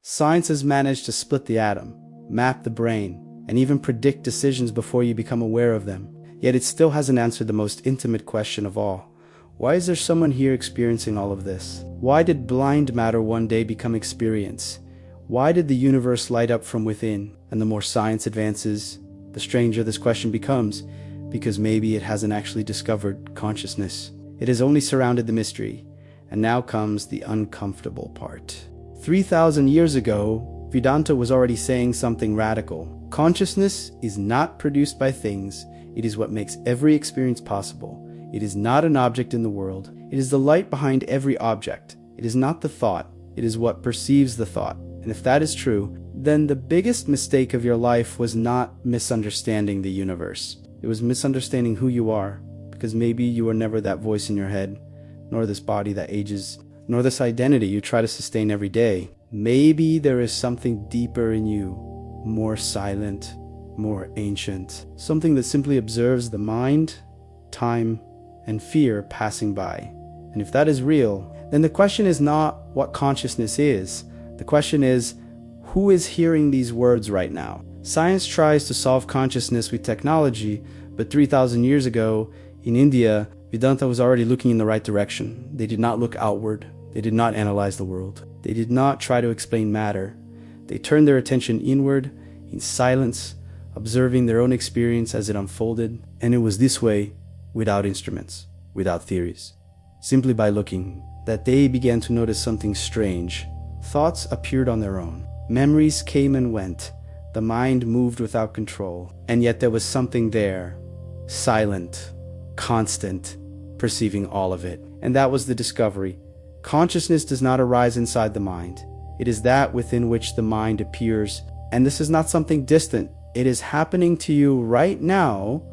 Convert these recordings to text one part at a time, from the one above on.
Science has managed to split the atom, map the brain, and even predict decisions before you become aware of them. Yet it still hasn't answered the most intimate question of all. Why is there someone here experiencing all of this? Why did blind matter one day become experience? Why did the universe light up from within? And the more science advances, the stranger this question becomes, because maybe it hasn't actually discovered consciousness. It has only surrounded the mystery, and now comes the uncomfortable part. 3,000 years ago, Vedanta was already saying something radical. Consciousness is not produced by things, it is what makes every experience possible. It is not an object in the world, it is the light behind every object. It is not the thought, it is what perceives the thought. And if that is true, then the biggest mistake of your life was not misunderstanding the universe. It was misunderstanding who you are, because maybe you were never that voice in your head, nor this body that ages, nor this identity you try to sustain every day. Maybe there is something deeper in you, more silent, more ancient, something that simply observes the mind, time, and fear passing by. And if that is real, then the question is not what consciousness is. The question is, who is hearing these words right now? Science tries to solve consciousness with technology, but 3,000 years ago, in India, Vedanta was already looking in the right direction. They did not look outward. They did not analyze the world. They did not try to explain matter. They turned their attention inward, in silence, observing their own experience as it unfolded. And it was this way, without instruments, without theories. Simply by looking, that they began to notice something strange. Thoughts appeared on their own. Memories came and went. The mind moved without control. And yet there was something there, silent, constant, perceiving all of it. And that was the discovery. Consciousness does not arise inside the mind. It is that within which the mind appears. And this is not something distant. It is happening to you right now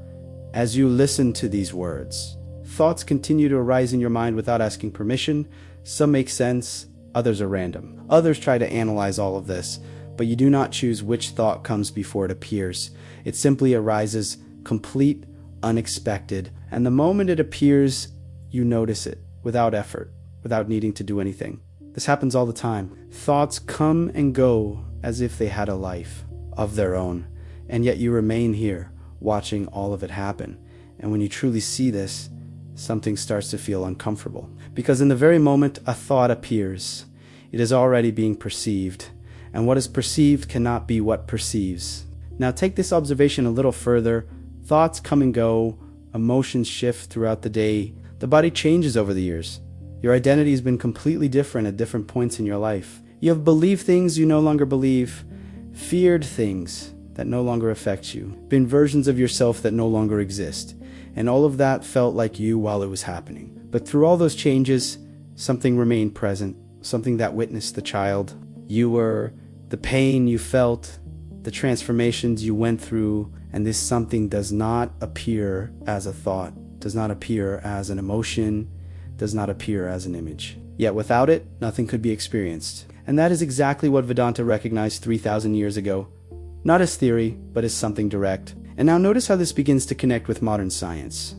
as you listen to these words. Thoughts continue to arise in your mind without asking permission. Some make sense, others are random. Others try to analyze all of this, but you do not choose which thought comes before it appears. It simply arises, complete, unexpected, and the moment it appears, you notice it, without effort, without needing to do anything. This happens all the time. Thoughts come and go as if they had a life of their own, and yet you remain here, watching all of it happen. And when you truly see this, something starts to feel uncomfortable. Because in the very moment a thought appears, it is already being perceived. And what is perceived cannot be what perceives. Now take this observation a little further. Thoughts come and go, emotions shift throughout the day. The body changes over the years. Your identity has been completely different at different points in your life. You have believed things you no longer believe, feared things that no longer affect you, been versions of yourself that no longer exist. And all of that felt like you while it was happening. But through all those changes, something remained present, something that witnessed the child. You were, the pain you felt, the transformations you went through, and this something does not appear as a thought, does not appear as an emotion, does not appear as an image. Yet without it, nothing could be experienced. And that is exactly what Vedanta recognized 3,000 years ago. Not as theory, but as something direct. And now notice how this begins to connect with modern science.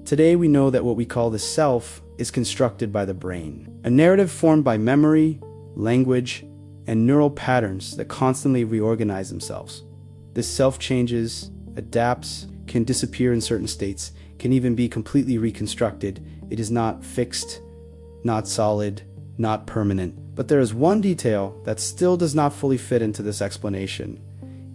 Today we know that what we call the self is constructed by the brain. A narrative formed by memory, language, and neural patterns that constantly reorganize themselves. This self changes, adapts, can disappear in certain states, can even be completely reconstructed. It is not fixed, not solid, not permanent. But there is one detail that still does not fully fit into this explanation.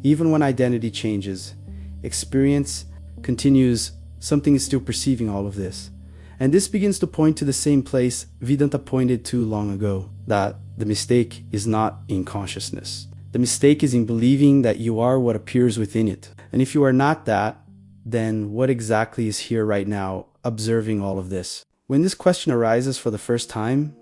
Even when identity changes, experience continues, something is still perceiving all of this. And this begins to point to the same place Vedanta pointed to long ago, that the mistake is not in consciousness. The mistake is in believing that you are what appears within it. And if you are not that, then what exactly is here right now, observing all of this? When this question arises for the first time,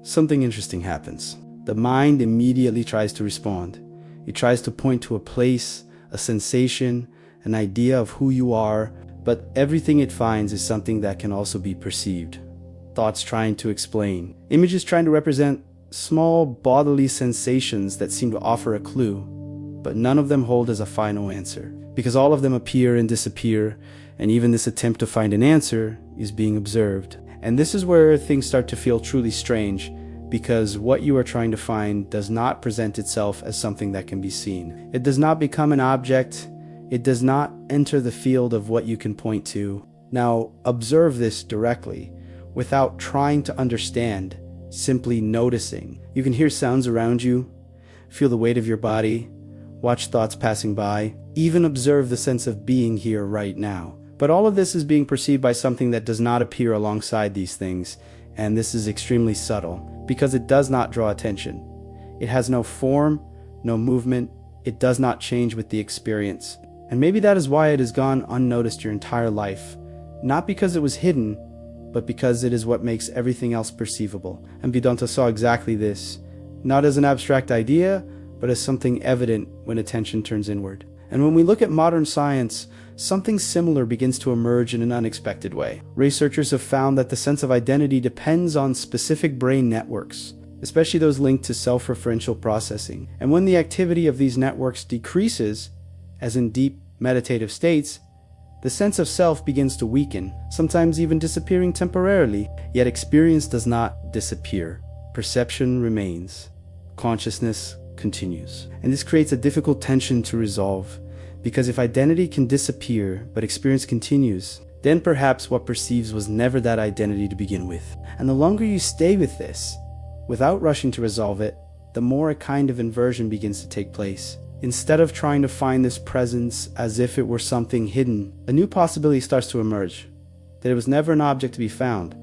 something interesting happens. The mind immediately tries to respond. It tries to point to a place, a sensation, an idea of who you are, but everything it finds is something that can also be perceived. Thoughts trying to explain. Images trying to represent small bodily sensations that seem to offer a clue, but none of them hold as a final answer, because all of them appear and disappear, and even this attempt to find an answer is being observed. And this is where things start to feel truly strange, because what you are trying to find does not present itself as something that can be seen. It does not become an object. It does not enter the field of what you can point to. Now, observe this directly, without trying to understand, simply noticing. You can hear sounds around you, feel the weight of your body, watch thoughts passing by, even observe the sense of being here right now. But all of this is being perceived by something that does not appear alongside these things, and this is extremely subtle, because it does not draw attention. It has no form, no movement, it does not change with the experience. And maybe that is why it has gone unnoticed your entire life. Not because it was hidden, but because it is what makes everything else perceivable. And Vedanta saw exactly this, not as an abstract idea, but as something evident when attention turns inward. And when we look at modern science, something similar begins to emerge in an unexpected way. Researchers have found that the sense of identity depends on specific brain networks, especially those linked to self-referential processing. And when the activity of these networks decreases, as in deep meditative states, the sense of self begins to weaken, sometimes even disappearing temporarily. Yet experience does not disappear. Perception remains. Consciousness continues. And this creates a difficult tension to resolve, because if identity can disappear but experience continues, then perhaps what perceives was never that identity to begin with. And the longer you stay with this, without rushing to resolve it, the more a kind of inversion begins to take place. Instead of trying to find this presence as if it were something hidden, a new possibility starts to emerge, that it was never an object to be found,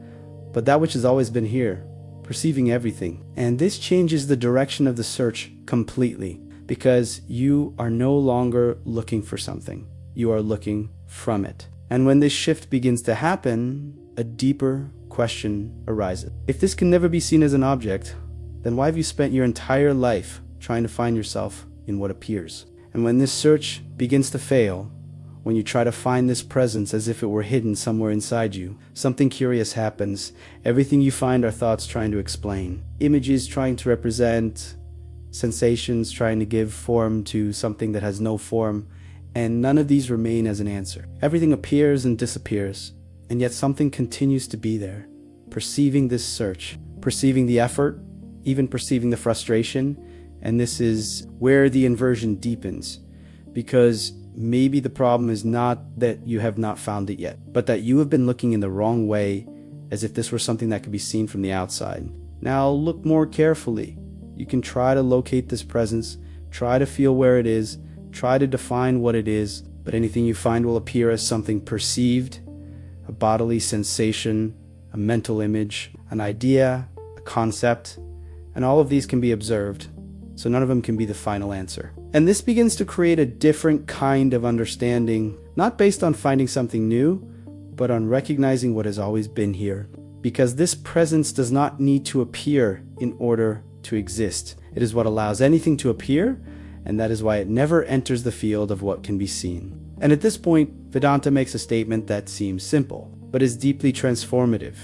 but that which has always been here, perceiving everything. And this changes the direction of the search completely, because you are no longer looking for something, you are looking from it. And when this shift begins to happen, a deeper question arises. If this can never be seen as an object, then why have you spent your entire life trying to find yourself in what appears? And when this search begins to fail, when you try to find this presence as if it were hidden somewhere inside you, something curious happens. Everything you find are thoughts trying to explain, images trying to represent, sensations trying to give form to something that has no form, and none of these remain as an answer. Everything appears and disappears, and yet something continues to be there, perceiving this search, perceiving the effort, even perceiving the frustration. And this is where the inversion deepens, because maybe the problem is not that you have not found it yet, but that you have been looking in the wrong way, as if this were something that could be seen from the outside. Now look more carefully. You can try to locate this presence, try to feel where it is, try to define what it is, but anything you find will appear as something perceived, a bodily sensation, a mental image, an idea, a concept, and all of these can be observed. So none of them can be the final answer. And this begins to create a different kind of understanding, not based on finding something new, but on recognizing what has always been here. Because this presence does not need to appear in order to exist. It is what allows anything to appear, and that is why it never enters the field of what can be seen. And at this point, Vedanta makes a statement that seems simple, but is deeply transformative.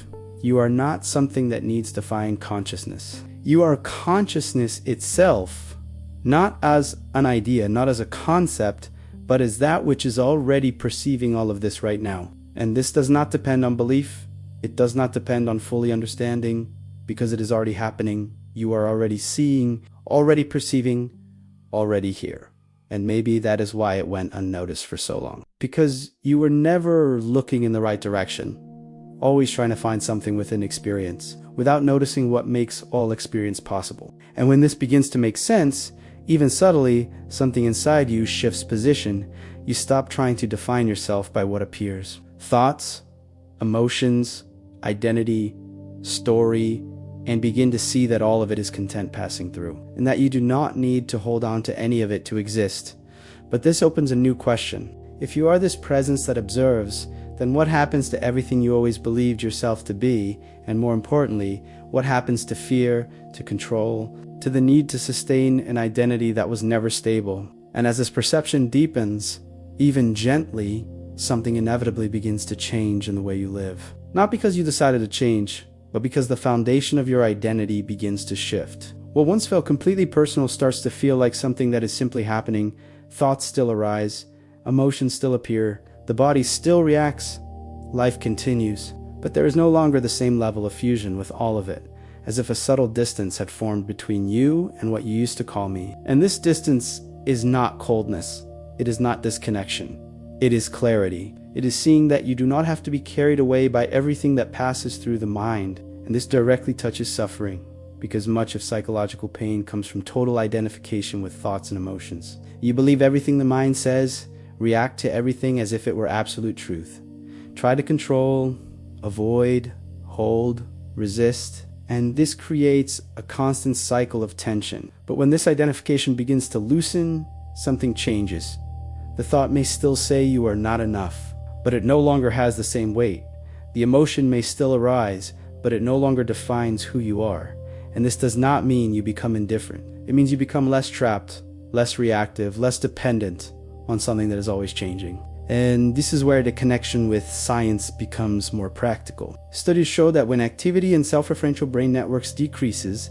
You are not something that needs to find consciousness. You are consciousness itself, not as an idea, not as a concept, but as that which is already perceiving all of this right now. And this does not depend on belief. It does not depend on fully understanding, because it is already happening. You are already seeing, already perceiving, already here. And maybe that is why it went unnoticed for so long. Because you were never looking in the right direction, always trying to find something within experience, without noticing what makes all experience possible. And when this begins to make sense, even subtly, something inside you shifts position. You stop trying to define yourself by what appears. Thoughts, emotions, identity, story, and begin to see that all of it is content passing through, and that you do not need to hold on to any of it to exist. But this opens a new question. If you are this presence that observes, then what happens to everything you always believed yourself to be? And more importantly, what happens to fear, to control, to the need to sustain an identity that was never stable? And as this perception deepens, even gently, something inevitably begins to change in the way you live. Not because you decided to change, but because the foundation of your identity begins to shift. What once felt completely personal starts to feel like something that is simply happening. Thoughts still arise, emotions still appear, the body still reacts, life continues, but there is no longer the same level of fusion with all of it. as if a subtle distance had formed between you and what you used to call me. And this distance is not coldness. It is not disconnection. It is clarity. It is seeing that you do not have to be carried away by everything that passes through the mind. And this directly touches suffering, because much of psychological pain comes from total identification with thoughts and emotions. You believe everything the mind says, react to everything as if it were absolute truth. Try to control, avoid, hold, resist, and this creates a constant cycle of tension. But when this identification begins to loosen, something changes. The thought may still say you are not enough, but it no longer has the same weight. The emotion may still arise, but it no longer defines who you are. And this does not mean you become indifferent. It means you become less trapped, less reactive, less dependent on something that is always changing. And this is where the connection with science becomes more practical. Studies show that when activity in self-referential brain networks decreases,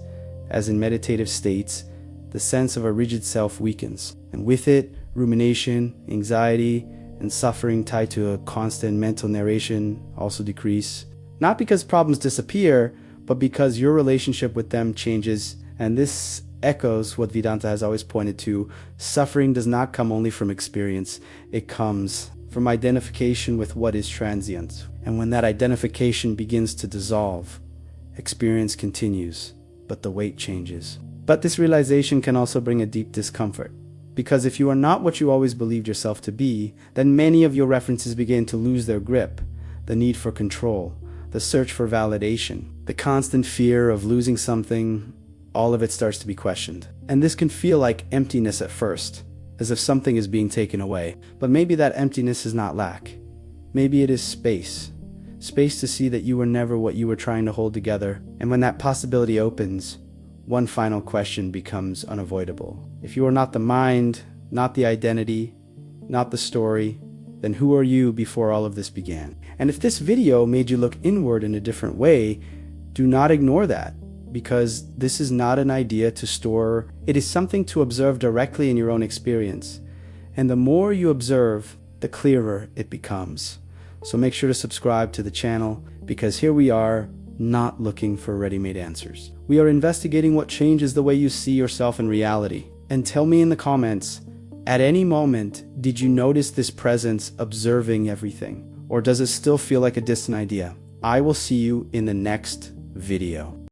as in meditative states, the sense of a rigid self weakens. And with it, rumination, anxiety, and suffering tied to a constant mental narration also decrease. Not because problems disappear, but because your relationship with them changes. And this echoes what Vedanta has always pointed to. Suffering does not come only from experience. It comes from identification with what is transient. And when that identification begins to dissolve, experience continues, but the weight changes. But this realization can also bring a deep discomfort. Because if you are not what you always believed yourself to be, then many of your references begin to lose their grip. The need for control, the search for validation, the constant fear of losing something, all of it starts to be questioned. And this can feel like emptiness at first, as if something is being taken away. But maybe that emptiness is not lack. Maybe it is space. Space to see that you were never what you were trying to hold together. And when that possibility opens, one final question becomes unavoidable. If you are not the mind, not the identity, not the story, then who are you before all of this began? And if this video made you look inward in a different way, do not ignore that, because this is not an idea to store. It is something to observe directly in your own experience. And the more you observe, the clearer it becomes. So make sure to subscribe to the channel, because here we are, not looking for ready-made answers. We are investigating what changes the way you see yourself in reality. And tell me in the comments, at any moment, did you notice this presence observing everything? Or does it still feel like a distant idea? I will see you in the next video.